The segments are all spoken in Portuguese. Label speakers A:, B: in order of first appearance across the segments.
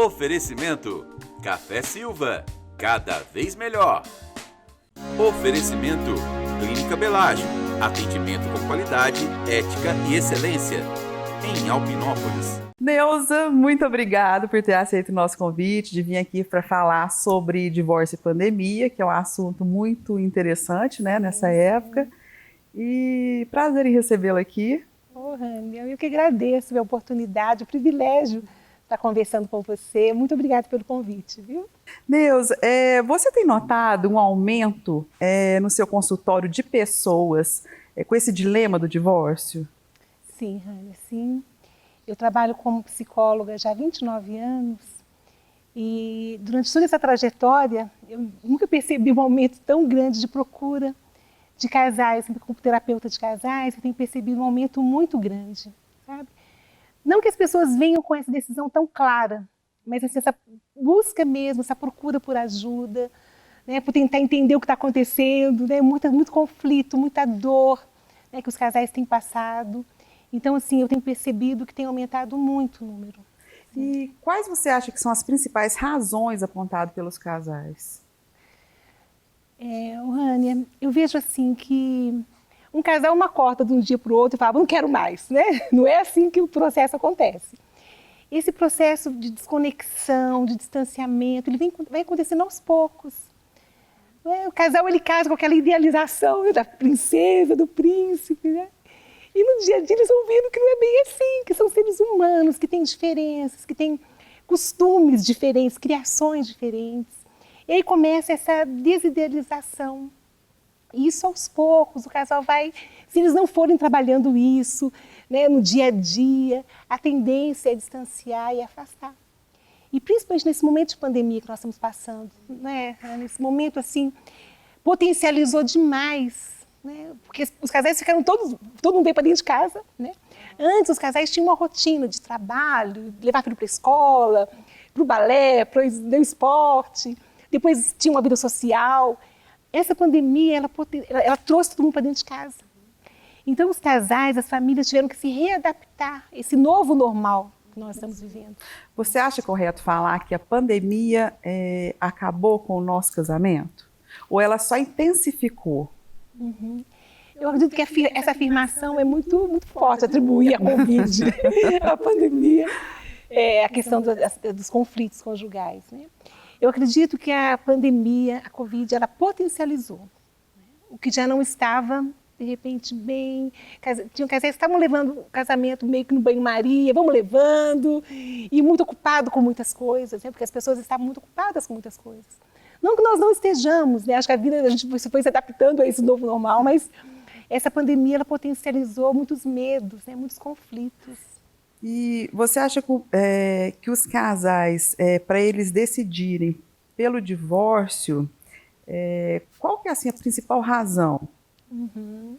A: Oferecimento Café Silva, cada vez melhor. Oferecimento Clínica Belágio, atendimento com qualidade, ética e excelência, em Alpinópolis.
B: Neuza, muito obrigada por ter aceito o nosso convite de vir aqui para falar sobre divórcio e pandemia, que é um assunto muito interessante, né, nessa época. E prazer em recebê-la aqui.
C: Rani, eu que agradeço a oportunidade, o privilégio de estar conversando com você. Muito obrigada pelo convite, viu?
B: Neuza, você tem notado um aumento no seu consultório de pessoas com esse dilema do divórcio?
C: Sim, Rani, sim. Eu trabalho como psicóloga já há 29 anos e durante toda essa trajetória eu nunca percebi um aumento tão grande de procura de casais, como terapeuta de casais, eu tenho percebido um aumento muito grande, sabe? Não que as pessoas venham com essa decisão tão clara, mas assim, essa busca mesmo, essa procura por ajuda, né, por tentar entender o que está acontecendo, né, muito conflito, muita dor, né, que os casais têm passado. Então, assim, eu tenho percebido que tem aumentado muito o número.
B: E quais você acha que são as principais razões apontadas pelos casais?
C: Rania, eu vejo assim que um casal uma corta de um dia para o outro e fala, não quero mais, né? Não é assim que o processo acontece. Esse processo de desconexão, de distanciamento, ele vai acontecendo aos poucos. O casal, ele casa com aquela idealização, né, da princesa, do príncipe, né? E no dia a dia eles vão vendo que não é bem assim, que são seres humanos, que têm diferenças, que têm costumes diferentes, criações diferentes. E aí começa essa desidealização. E isso aos poucos, o casal vai, se eles não forem trabalhando isso, né, no dia a dia, a tendência é distanciar e afastar. E principalmente nesse momento de pandemia que nós estamos passando, né, nesse momento assim, potencializou demais, né, porque os casais ficaram todo mundo veio para dentro de casa, né? Antes os casais tinham uma rotina de trabalho, levar filho para a escola, para o balé, para o esporte. Depois tinha uma vida social. Essa pandemia, ela trouxe todo mundo para dentro de casa. Então, os casais, as famílias tiveram que se readaptar a esse novo normal que nós estamos vivendo.
B: Você acha correto falar que a pandemia acabou com o nosso casamento? Ou ela só intensificou?
C: Uhum. Eu acredito que essa afirmação é muito, muito forte, atribuir a Covid, a pandemia, a questão dos conflitos conjugais, né? Eu acredito que a pandemia, a Covid, ela potencializou, né, o que já não estava, de repente, bem. Tinham casais que estavam levando o casamento meio que no banho-maria, vamos levando, e muito ocupado com muitas coisas, né, porque as pessoas estavam muito ocupadas com muitas coisas. Não que nós não estejamos, né, acho que a gente foi se adaptando a esse novo normal, mas essa pandemia ela potencializou muitos medos, né, muitos conflitos.
B: E você acha que os casais, para eles decidirem pelo divórcio, qual que é assim, a principal razão?
C: Uhum.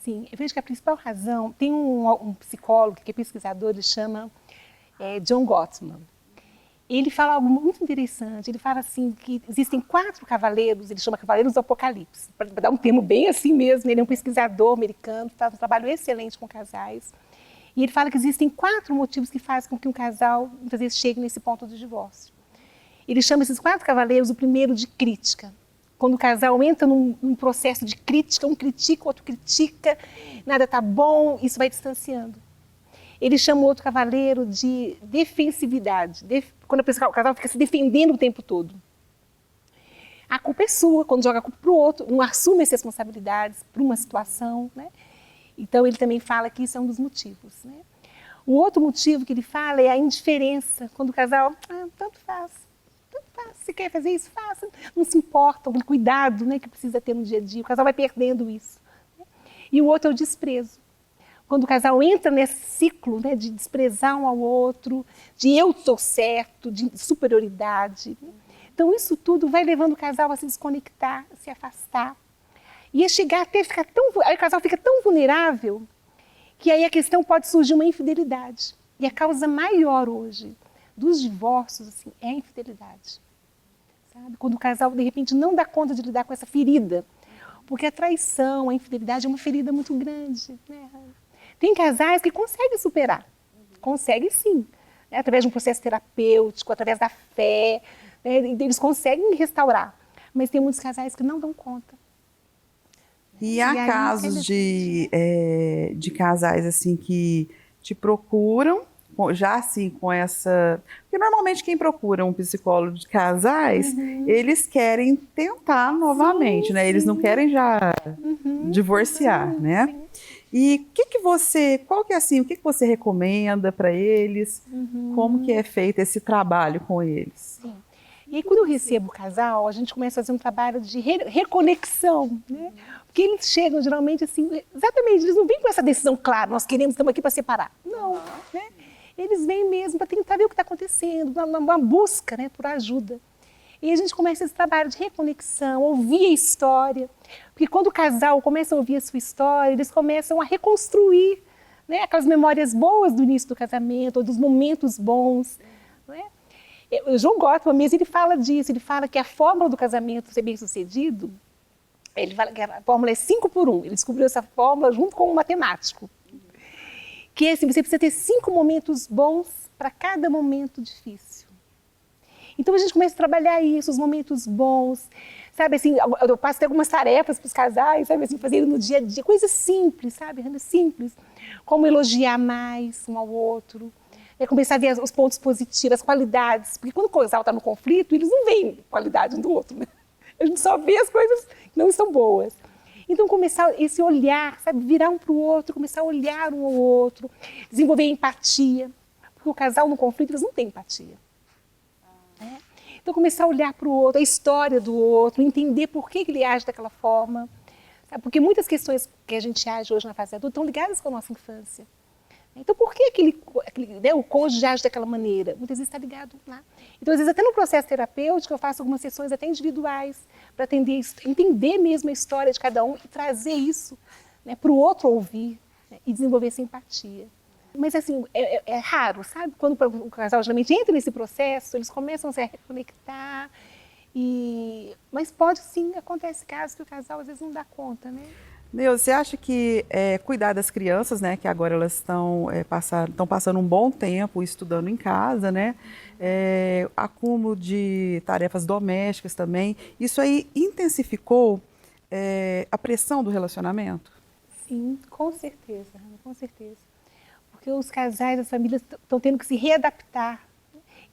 C: Sim, eu vejo que a principal razão, tem um psicólogo que é pesquisador, ele chama John Gottman. Ele fala algo muito interessante, ele fala assim que existem 4 cavaleiros, ele chama cavaleiros do apocalipse, para dar um termo bem assim mesmo, ele é um pesquisador americano, faz um trabalho excelente com casais. E ele fala que existem 4 motivos que fazem com que um casal, muitas vezes, chegue nesse ponto do divórcio. Ele chama esses 4 cavaleiros, o primeiro de crítica. Quando o casal entra num processo de crítica, um critica, o outro critica, nada está bom, isso vai distanciando. Ele chama o outro cavaleiro de defensividade, quando o casal fica se defendendo o tempo todo. A culpa é sua, quando joga a culpa para o outro, não assume as responsabilidades por uma situação, né? Então, ele também fala que isso é um dos motivos, né? O outro motivo que ele fala é a indiferença, quando o casal, tanto faz, se quer fazer isso, faça, não se importa, o cuidado, né, que precisa ter no dia a dia, o casal vai perdendo isso. Né? E o outro é o desprezo. Quando o casal entra nesse ciclo, né, de desprezar um ao outro, de eu estou certo, de superioridade. Né? Então, isso tudo vai levando o casal a se desconectar, a se afastar. E a chegar até ficar aí o casal fica tão vulnerável que aí a questão pode surgir uma infidelidade. E a causa maior hoje dos divórcios assim, é a infidelidade. Sabe? Quando o casal, de repente, não dá conta de lidar com essa ferida. Porque a traição, a infidelidade é uma ferida muito grande. Né? Tem casais que conseguem superar. Conseguem sim. né, através de um processo terapêutico, através da fé, né, eles conseguem restaurar. Mas tem muitos casais que não dão conta.
B: E há
C: aí,
B: casos de casais assim que te procuram, já assim com essa... Porque normalmente quem procura um psicólogo de casais, eles querem tentar novamente, né? Eles não querem já divorciar, né?
C: Sim.
B: E qual que é assim, o que você recomenda para eles? Como que é feito esse trabalho com eles?
C: Sim. E aí, quando eu recebo o casal, a gente começa a fazer um trabalho de reconexão, né? Porque eles chegam geralmente assim, exatamente, eles não vêm com essa decisão clara, nós estamos aqui para separar. Não, né? Eles vêm mesmo para tentar ver o que está acontecendo, uma busca, né, por ajuda. E a gente começa esse trabalho de reconexão, ouvir a história. Porque quando o casal começa a ouvir a sua história, eles começam a reconstruir, né, aquelas memórias boas do início do casamento, ou dos momentos bons, né? O John Gottman mesmo, ele fala disso, ele fala que a fórmula do casamento ser bem-sucedido, ele fala que a fórmula é 5 por 1. Ele descobriu essa fórmula junto com um matemático. Que é assim, você precisa ter 5 momentos bons para cada momento difícil. Então a gente começa a trabalhar isso, os momentos bons, sabe assim, eu passo até algumas tarefas para os casais, sabe assim, fazendo no dia a dia, coisas simples, sabe, simples, como elogiar mais um ao outro, começar a ver os pontos positivos, as qualidades, porque quando o casal está no conflito, eles não veem qualidade um do outro, né? A gente só vê as coisas que não estão boas. Então começar esse olhar, sabe, virar um para o outro, começar a olhar um ao outro, desenvolver empatia, porque o casal no conflito, eles não têm empatia. Então, começar a olhar para o outro, a história do outro, entender por que ele age daquela forma. Sabe? Porque muitas questões que a gente age hoje na fase adulta estão ligadas com a nossa infância. Então, por que o cônjuge age daquela maneira? Muitas vezes está ligado lá. Então, às vezes, até no processo terapêutico, eu faço algumas sessões até individuais para entender mesmo a história de cada um e trazer isso, né, para o outro ouvir, né, e desenvolver essa empatia. Mas, assim, é raro, sabe? Quando o casal geralmente entra nesse processo, eles começam a se reconectar. Mas pode sim, acontece casos que o casal às vezes não dá conta, né?
B: Deus, você acha que cuidar das crianças, né, que agora elas estão passando um bom tempo estudando em casa, né, acúmulo de tarefas domésticas também, isso aí intensificou a pressão do relacionamento?
C: Sim, com certeza, com certeza. Porque os casais, as famílias estão tendo que se readaptar.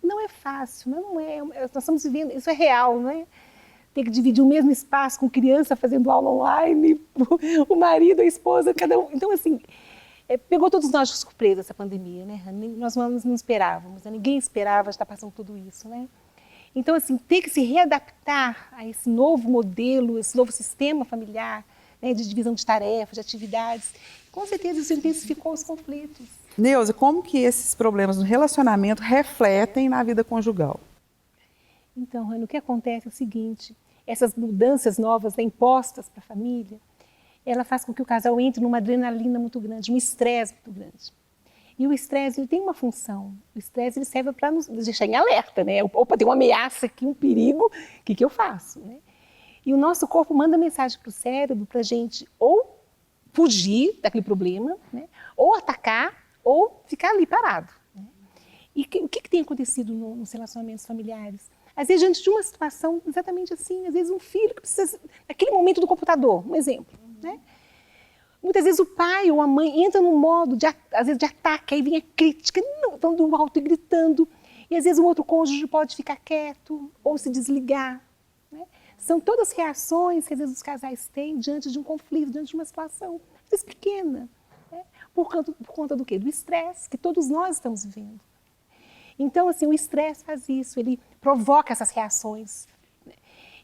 C: Não é fácil, não é. Nós estamos vivendo, isso é real, não é? Ter que dividir o mesmo espaço com criança fazendo aula online, o marido, a esposa, cada um. Então, assim, pegou todos nós de surpresa essa pandemia, né? Nós não esperávamos, né? Ninguém esperava estar passando tudo isso, né? Então, assim, ter que se readaptar a esse novo modelo, esse novo sistema familiar, né, de divisão de tarefas, de atividades, com certeza isso intensificou os conflitos.
B: Neuza, como que esses problemas no relacionamento refletem na vida conjugal?
C: Então, Rani, o que acontece é o seguinte, essas mudanças novas, né, impostas para a família, ela faz com que o casal entre numa adrenalina muito grande, um estresse muito grande. E o estresse, ele tem uma função. O estresse, ele serve para nos deixar em alerta, né? Opa, tem uma ameaça aqui, um perigo, o que eu faço, né? E o nosso corpo manda mensagem para o cérebro para a gente ou fugir daquele problema, né? Ou atacar, ou ficar ali parado. Né? E o que tem acontecido nos relacionamentos familiares? Às vezes, diante de uma situação exatamente assim, às vezes um filho que precisa, naquele momento do computador, um exemplo, né? Muitas vezes o pai ou a mãe entra num modo, às vezes, de ataque, aí vem a crítica, não, estão do alto e gritando. E às vezes o outro cônjuge pode ficar quieto ou se desligar. Né? São todas reações que às vezes os casais têm diante de um conflito, diante de uma situação, às vezes pequena. Né? Por conta do quê? Do estresse que todos nós estamos vivendo. Então, assim, o estresse faz isso, ele provoca essas reações.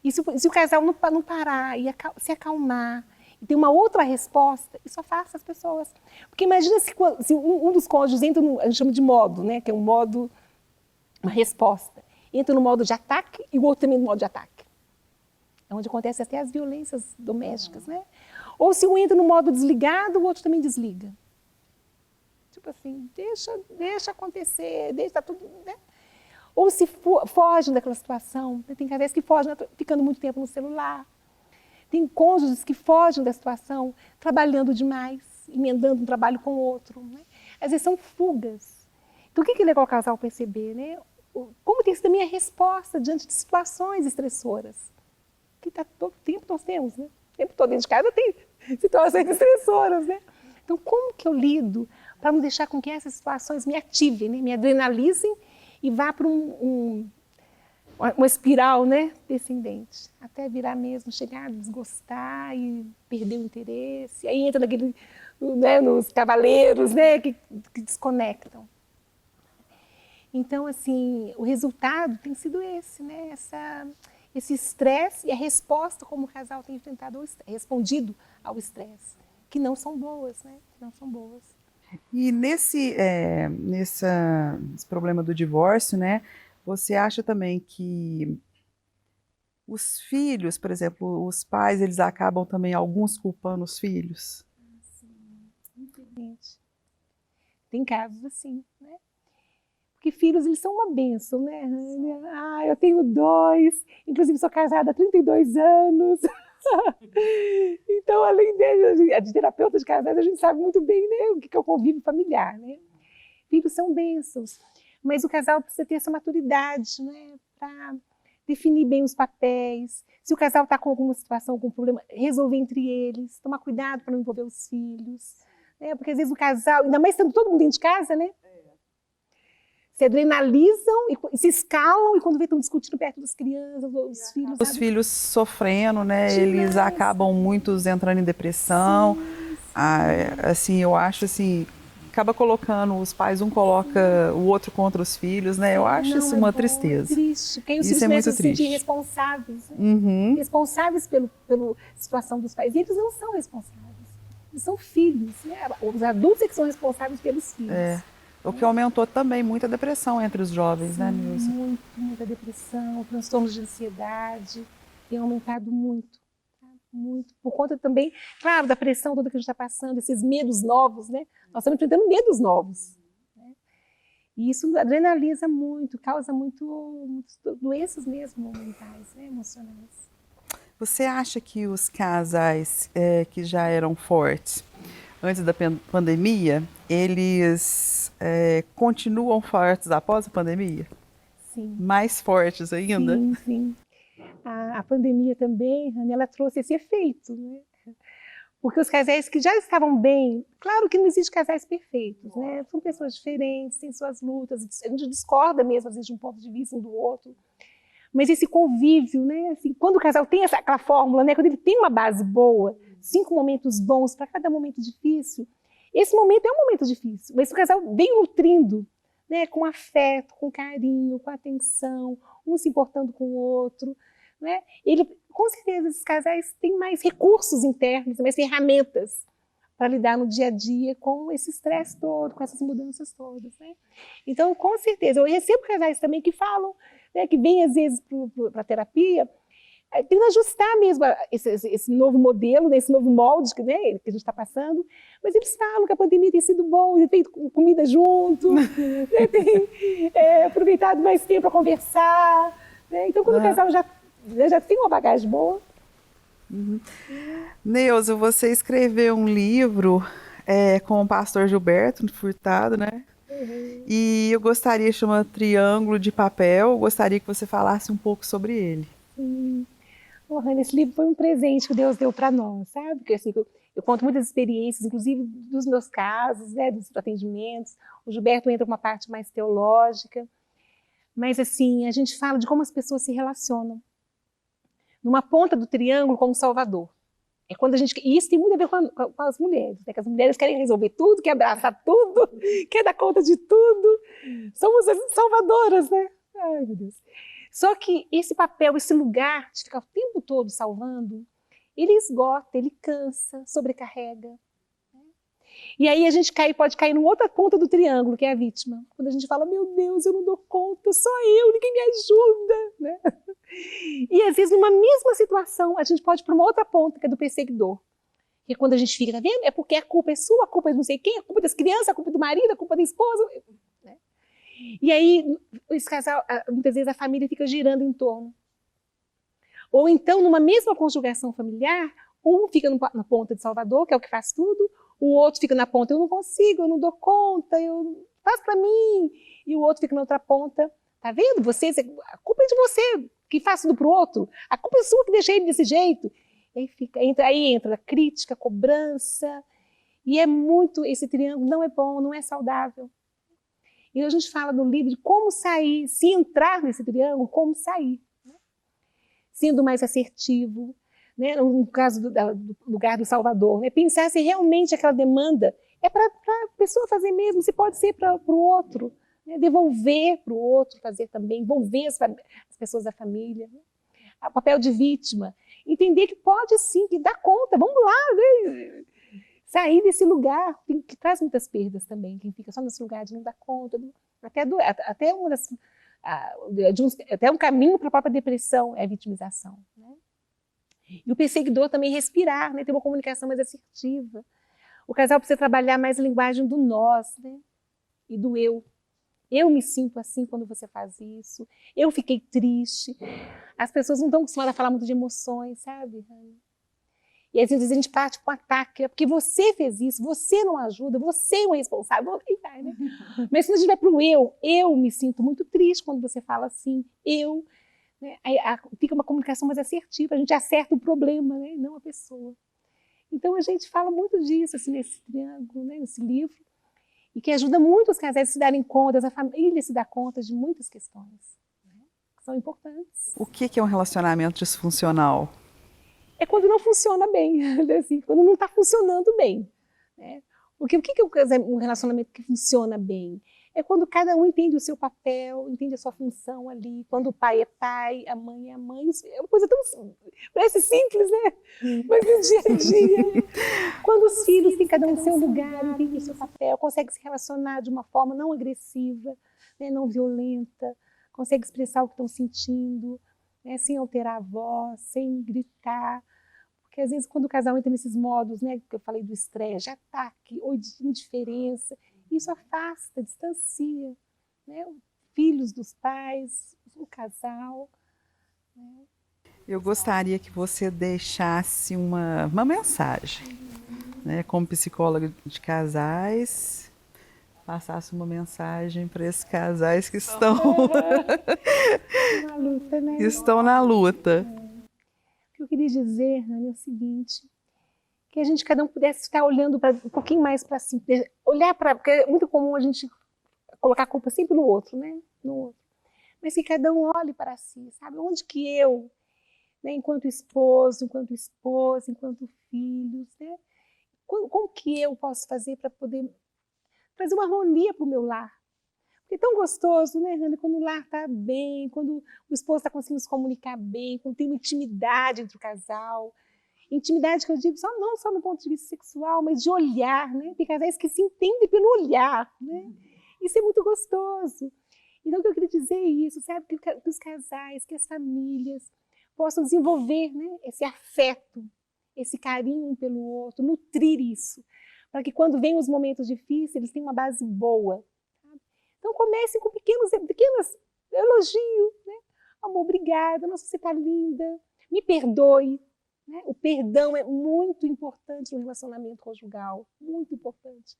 C: E se o casal não parar e se acalmar, e tem uma outra resposta, isso afasta as pessoas. Porque imagina se um dos cônjuges entra a gente chama de modo, né, que é um modo, uma resposta, entra no modo de ataque e o outro também no modo de ataque. É onde acontecem até as violências domésticas, né? Ou se um entra no modo desligado, o outro também desliga. Tipo assim, deixa acontecer, deixa tudo, né? Ou se fogem daquela situação, tem casais que fogem, ficando muito tempo no celular. Tem cônjuges que fogem da situação, trabalhando demais, emendando um trabalho com o outro. Né? Às vezes são fugas. Então, o que é legal o casal perceber, né? Como tem sido também a resposta diante de situações estressoras. Que tá todo tempo nós temos, né? O tempo todo dentro de casa tem situações estressoras, né? Então, como que eu lido para não deixar com que essas situações me ativem, né? Me adrenalizem e vá para uma espiral, né, descendente, até virar mesmo, chegar a desgostar e perder o interesse. Aí entra naquele, né, nos cavaleiros, né, que desconectam. Então, assim, o resultado tem sido esse, né, esse estresse e a resposta como o casal tem enfrentado, respondido ao estresse, que não são boas, né, que não são boas.
B: E nesse problema do divórcio, né, você acha também que os filhos, por exemplo, os pais, eles acabam também, alguns, culpando os filhos?
C: Sim, infelizmente. Tem casos assim, né? Porque filhos, eles são uma bênção, né? Ah, eu tenho 2, inclusive sou casada há 32 anos. Então, além de terapeuta de casais, a gente sabe muito bem, né, o que é o convívio familiar, né? Filhos são bênçãos, mas o casal precisa ter essa maturidade, né, para definir bem os papéis. Se o casal está com alguma situação, algum problema, resolver entre eles, tomar cuidado para não envolver os filhos, né? Porque às vezes o casal, ainda mais estando todo mundo dentro de casa, né? Se adrenalizam e se escalam, e quando vê, estão discutindo perto das crianças, os filhos.
B: Os filhos sofrendo, né? Eles acabam muitos entrando em depressão.
C: Sim.
B: Assim, eu acho assim, acaba colocando, os pais, um coloca o outro contra os filhos, né? Eu acho isso uma tristeza.
C: É triste, porque os
B: Isso
C: filhos
B: é muito
C: começam a se sentir
B: triste.
C: responsáveis, né?
B: Uhum.
C: Responsáveis pela situação dos pais. E eles não são responsáveis. Eles são filhos, né? Os adultos é que são responsáveis pelos filhos.
B: O que aumentou também muita depressão entre os jovens,
C: Sim,
B: né, Nilza?
C: muita depressão, transtornos de ansiedade, tem aumentado muito, tá? Muito. Por conta também, claro, da pressão toda que a gente está passando, esses medos novos, né? Nós estamos enfrentando medos novos, né? E isso adrenaliza muito, causa muitas doenças mesmo mentais, né? Emocionais.
B: Você acha que os casais que já eram fortes antes da pandemia, eles continuam fortes após a pandemia?
C: Sim.
B: Mais fortes ainda?
C: Sim, sim. A pandemia também, Rani, ela trouxe esse efeito, né? Porque os casais que já estavam bem, claro que não existe casais perfeitos, né? São pessoas diferentes, têm suas lutas, a gente discorda mesmo, às vezes, de um ponto de vista um do outro. Mas esse convívio, né? Assim, quando o casal tem aquela fórmula, né? Quando ele tem uma base boa, 5 momentos bons para cada momento difícil, esse momento é um momento difícil, mas o casal vem nutrindo, né? Com afeto, com carinho, com atenção, um se importando com o outro, né? Com certeza, esses casais têm mais recursos internos, mais ferramentas para lidar no dia a dia com esse estresse todo, com essas mudanças todas, né? Então, com certeza, eu recebo casais também que falam, né, que vêm às vezes para a terapia, tentando ajustar mesmo esse novo modelo, né, esse novo molde que a gente está passando, mas eles falam que a pandemia tem sido bom, tem feito comida junto, né, tem aproveitado mais tempo para conversar, né? Então, quando o casal já tem uma bagagem boa.
B: Uhum. Neuza, você escreveu um livro com o pastor Gilberto Furtado, né?
C: Uhum.
B: E eu gostaria, chama Triângulo de Papel, eu gostaria que você falasse um pouco sobre ele.
C: Oh, Rani, esse livro foi um presente que Deus deu para nós, sabe? Porque assim, eu conto muitas experiências, inclusive dos meus casos, né, dos atendimentos. O Gilberto entra com uma parte mais teológica, mas assim, a gente fala de como as pessoas se relacionam. Numa ponta do triângulo como Salvador. E isso tem muito a ver com as mulheres, né? Que as mulheres querem resolver tudo, querem abraçar tudo, querem dar conta de tudo. Somos as salvadoras, né? Ai, meu Deus. Só que esse papel, esse lugar de ficar o tempo todo salvando, ele esgota, ele cansa, sobrecarrega. E aí a gente pode cair numa outra ponta do triângulo, que é a vítima. Quando a gente fala, meu Deus, eu não dou conta, só eu, ninguém me ajuda, né? E às vezes, numa mesma situação, a gente pode ir para uma outra ponta, que é do perseguidor. Que é quando a gente fica, tá vendo? É porque a culpa é sua, a culpa é de não sei quem, a culpa é das crianças, a culpa é do marido, a culpa da esposa. Né? E aí, esse casal, muitas vezes a família fica girando em torno. Ou então, numa mesma conjugação familiar, um fica na ponta de Salvador, que é o que faz tudo, o outro fica na ponta, eu não consigo, eu não dou conta, faz para mim. E o outro fica na outra ponta. Tá vendo? A culpa é de você que faz tudo pro outro. A culpa é sua que deixa ele desse jeito. Aí entra a crítica, a cobrança. E esse triângulo não é bom, não é saudável. E a gente fala no livro de como sair, se entrar nesse triângulo, como sair. Né? Sendo mais assertivo, né? No caso do lugar do Salvador, né? Pensar se realmente aquela demanda é para a pessoa fazer mesmo, se pode ser para o outro. Né? Devolver para o outro, fazer também, envolver as pessoas da família. Né? O papel de vítima. Entender que pode sim, que dá conta, vamos lá, né? Sair desse lugar, que traz muitas perdas também. Quem fica só nesse lugar de não dar conta, até um caminho para a própria depressão é a vitimização. Né? E o perseguidor também respirar, né? Ter uma comunicação mais assertiva. O casal precisa trabalhar mais a linguagem do nós, né? E do eu. Eu me sinto assim quando você faz isso. Eu fiquei triste. As pessoas não estão acostumadas a falar muito de emoções, sabe? E às vezes a gente parte para um ataque, porque você fez isso, você não ajuda, você é o responsável. Né? Mas se a gente vai para o eu me sinto muito triste quando você fala assim, eu. Né? Fica uma comunicação mais assertiva, a gente acerta o problema, né? Não a pessoa. Então a gente fala muito disso assim, nesse triângulo, né? Nesse livro, e que ajuda muito os casais a se darem conta, a família se dar conta de muitas questões, né? Que são importantes.
B: O que é um relacionamento disfuncional?
C: É quando não funciona bem, assim, quando não está funcionando bem. Né? O que é um relacionamento que funciona bem? É quando cada um entende o seu papel, entende a sua função ali, quando o pai é pai, a mãe é mãe. É uma coisa tão... parece simples, né? Mas no dia a dia, quando os filhos têm cada um o seu lugar, entendem o seu papel, conseguem se relacionar de uma forma não agressiva, né, não violenta, conseguem expressar o que estão sentindo, né, sem alterar a voz, sem gritar. Porque às vezes quando o casal entra nesses modos, né, que eu falei do estresse, de ataque ou de indiferença, isso afasta, distancia, né, os filhos dos pais, o casal. Né.
B: Eu gostaria que você deixasse uma mensagem, né, como psicóloga de casais, passasse uma mensagem para esses casais que estão
C: na luta, né?
B: Estão na luta.
C: O que eu queria dizer, Rani, é o seguinte, que a gente cada um pudesse estar olhando um pouquinho mais para si, olhar para, porque é muito comum a gente colocar a culpa sempre no outro, né? No outro. Mas que cada um olhe para si, sabe? Onde que eu, né, enquanto esposo, enquanto esposa, enquanto filhos, né? Como que eu posso fazer para poder trazer uma harmonia para o meu lar? Porque é tão gostoso, né, Rani, quando o lar está bem, quando o esposo está conseguindo se comunicar bem, quando tem uma intimidade entre o casal. Intimidade que eu digo não só no ponto de vista sexual, mas de olhar, né? Tem casais que se entendem pelo olhar, né? Isso é muito gostoso. Então, o que eu queria dizer é isso, sabe? Que os casais, que as famílias possam desenvolver, né, esse afeto, esse carinho um pelo outro, nutrir isso, para que quando vem os momentos difíceis, eles tenham uma base boa. Sabe? Então, comecem com pequenos elogios, né? Amor, obrigada, nossa, você está linda, me perdoe. Né? O perdão é muito importante no relacionamento conjugal, muito importante.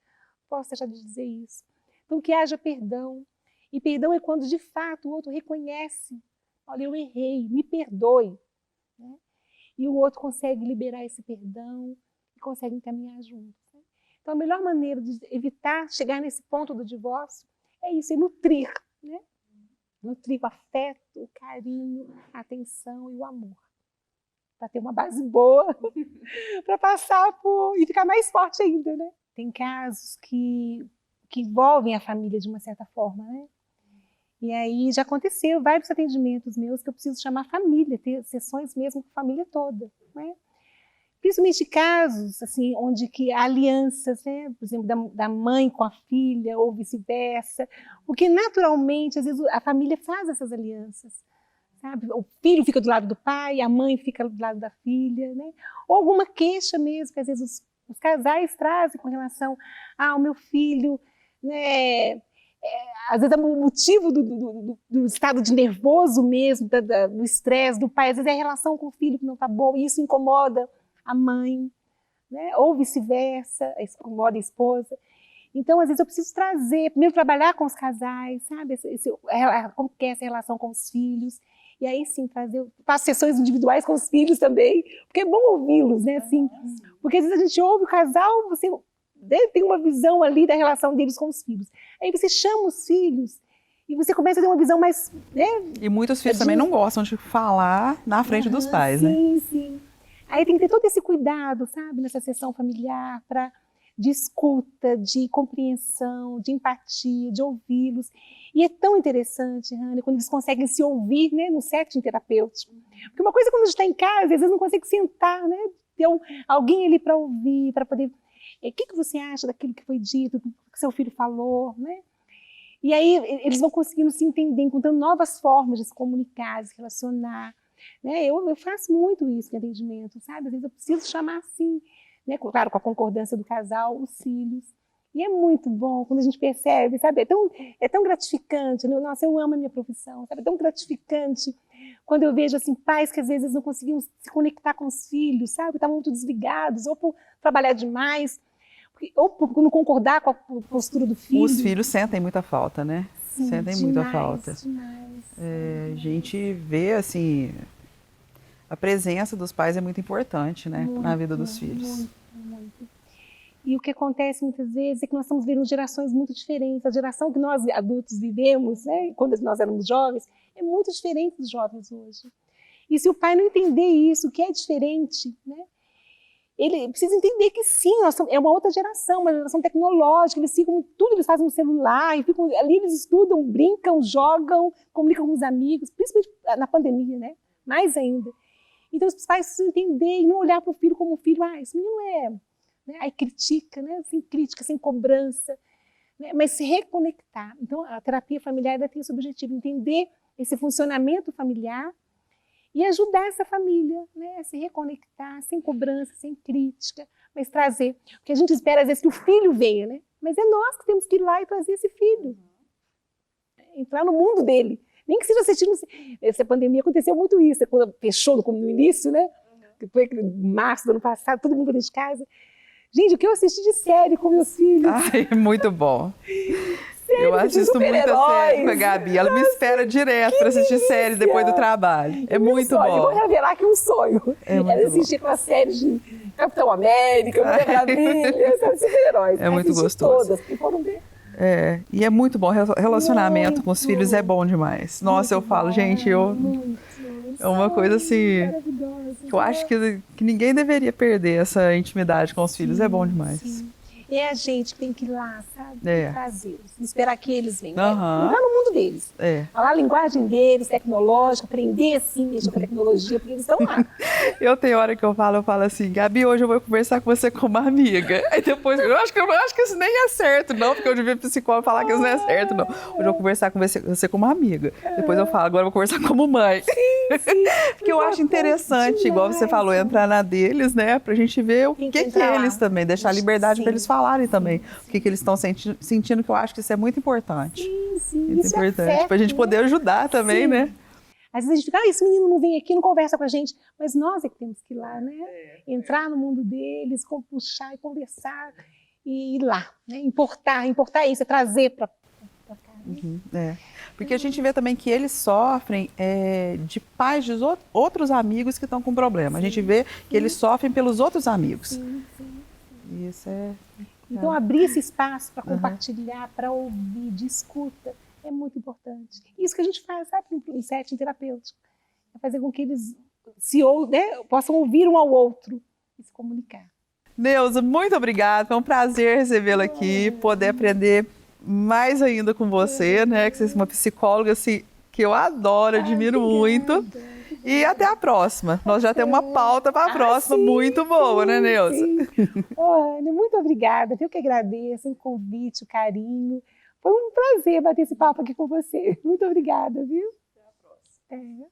C: Posso deixar de dizer isso. Então, que haja perdão. E perdão é quando, de fato, o outro reconhece. Olha, eu errei, me perdoe. Né? E o outro consegue liberar esse perdão e consegue encaminhar junto. Né? Então, a melhor maneira de evitar chegar nesse ponto do divórcio é isso, é nutrir. Né? Nutrir o afeto, o carinho, a atenção e o amor. Para ter uma base boa, para passar e ficar mais forte ainda, né? Tem casos que envolvem a família de uma certa forma, né? E aí já aconteceu vários atendimentos meus que eu preciso chamar a família, ter sessões mesmo com a família toda, né? Principalmente casos assim, onde que há alianças, né? Por exemplo, da mãe com a filha ou vice-versa, porque naturalmente, às vezes, a família faz essas alianças. Sabe? O filho fica do lado do pai, a mãe fica do lado da filha, né? Ou alguma queixa mesmo, que às vezes os casais trazem com relação ao meu filho, né? Às vezes é o motivo do estado de nervoso mesmo, do estresse do pai, às vezes é a relação com o filho que não está boa, e isso incomoda a mãe, né? Ou vice-versa, incomoda a esposa. Então, às vezes, eu preciso trazer, primeiro trabalhar com os casais, sabe? Como que é essa relação com os filhos. E aí, sim, faço sessões individuais com os filhos também, porque é bom ouvi-los, né? Assim, porque às vezes a gente ouve o casal, você tem uma visão ali da relação deles com os filhos. Aí você chama os filhos e você começa a ter uma visão mais... Né?
B: E muitos filhos também não gostam de falar na frente dos pais, né?
C: Sim, sim. Aí tem que ter todo esse cuidado, sabe? Nessa sessão familiar, de escuta, de compreensão, de empatia, de ouvi-los. E é tão interessante, Hannah, quando eles conseguem se ouvir, né, no setting terapêutico. Porque uma coisa é quando a gente está em casa, às vezes não consegue sentar, né, ter alguém ali para ouvir, para poder... O que você acha daquilo que foi dito, do que seu filho falou, né? E aí eles vão conseguindo se entender, encontrando novas formas de se comunicar, de se relacionar. Né? Eu faço muito isso em atendimento, sabe? Às vezes eu preciso chamar assim, né? Claro, com a concordância do casal, os filhos. E é muito bom quando a gente percebe, sabe? É tão gratificante, né? Nossa, eu amo a minha profissão, sabe? É tão gratificante quando eu vejo assim, pais que às vezes não conseguiam se conectar com os filhos, sabe? Estavam muito desligados, ou por trabalhar demais, ou por não concordar com a postura do filho.
B: Os filhos sentem muita falta, né?
C: Sim,
B: sentem
C: demais,
B: muita falta.
C: Demais.
B: A gente vê, assim, a presença dos pais é muito importante, né?
C: Muito,
B: na vida dos filhos.
C: Muito. E o que acontece muitas vezes é que nós estamos vivendo gerações muito diferentes. A geração que nós adultos vivemos, né, quando nós éramos jovens, é muito diferente dos jovens hoje. E se o pai não entender isso, que é diferente, né, ele precisa entender que sim, é uma outra geração, uma geração tecnológica, eles ficam tudo, eles fazem no celular, e ficam, ali eles estudam, brincam, jogam, comunicam com os amigos, principalmente na pandemia, né, mais ainda. Então os pais precisam entender e não olhar para o filho como filho, esse menino é... Né? Aí critica, né? Sem crítica, sem cobrança, né? Mas se reconectar. Então, a terapia familiar ainda tem esse objetivo, entender esse funcionamento familiar e ajudar essa família, né? A se reconectar, sem cobrança, sem crítica, mas trazer. Porque a gente espera, às vezes, que o filho venha, né? Mas é nós que temos que ir lá e trazer esse filho. Entrar no mundo dele. Nem que seja assistindo... Essa pandemia aconteceu muito isso, quando fechou como no início, né? Foi março do ano passado, todo mundo dentro de casa. Gente, o que eu assisti de série com meus filhos?
B: Ai, muito bom. Eu assisto muita série com a Gabi. Ela me espera direto para assistir série depois do trabalho. É muito bom.
C: Eu vou revelar que um sonho. Era assistir com a série de Capitão América, Mulher Maravilha, super-heróis.
B: É muito gostoso.
C: Todas, que foram ver.
B: E é muito bom. Relacionamento com os filhos é bom demais. Nossa, eu falo, gente, é uma coisa assim que eu acho que ninguém deveria perder essa intimidade com os filhos. É bom demais.
C: Sim. É a gente que tem que ir lá, sabe? Trazê-los, esperar que eles venham.
B: Uhum.
C: Entrar no mundo deles. Falar a linguagem deles, tecnológica, aprender assim, mexer com a tecnologia, porque eles estão lá.
B: Eu tenho hora que eu falo assim, Gabi, hoje eu vou conversar com você como uma amiga. Aí depois, eu acho que isso nem é certo, não, porque eu devia psicólogo falar que isso não é certo, não. Hoje eu vou conversar com você como uma amiga. Depois eu falo, agora eu vou conversar como mãe. Sim. Porque eu acho interessante, igual você falou, entrar na deles, né, pra gente ver o que eles também, deixar a liberdade para eles falarem também o que eles estão sentindo, que eu acho que isso é muito importante.
C: Sim.
B: Muito importante, pra gente poder ajudar também, né?
C: Às vezes a gente fica, esse menino não vem aqui, não conversa com a gente, mas nós é que temos que ir lá, né? Entrar no mundo deles, puxar e conversar e ir lá, né? Importar isso, é trazer para cá.
B: Porque a gente vê também que eles sofrem de pais de outros amigos que estão com problema. A gente vê que eles sofrem pelos outros amigos.
C: Sim.
B: Isso é...
C: Então, abrir esse espaço para compartilhar, para ouvir, de escuta, é muito importante. Isso que a gente faz, sabe, no setting terapêutico. É fazer com que eles possam ouvir um ao outro e se comunicar.
B: Neuza, muito obrigada. Foi um prazer recebê-la aqui, poder aprender mais ainda com você, né? Que você é uma psicóloga assim, que eu adoro, admiro muito. E até a próxima. Nós já temos uma pauta para a próxima muito boa, né, Neuza?
C: Ana, muito obrigada. Eu que agradeço o convite, o carinho. Foi um prazer bater esse papo aqui com você. Muito obrigada, viu? Até a próxima.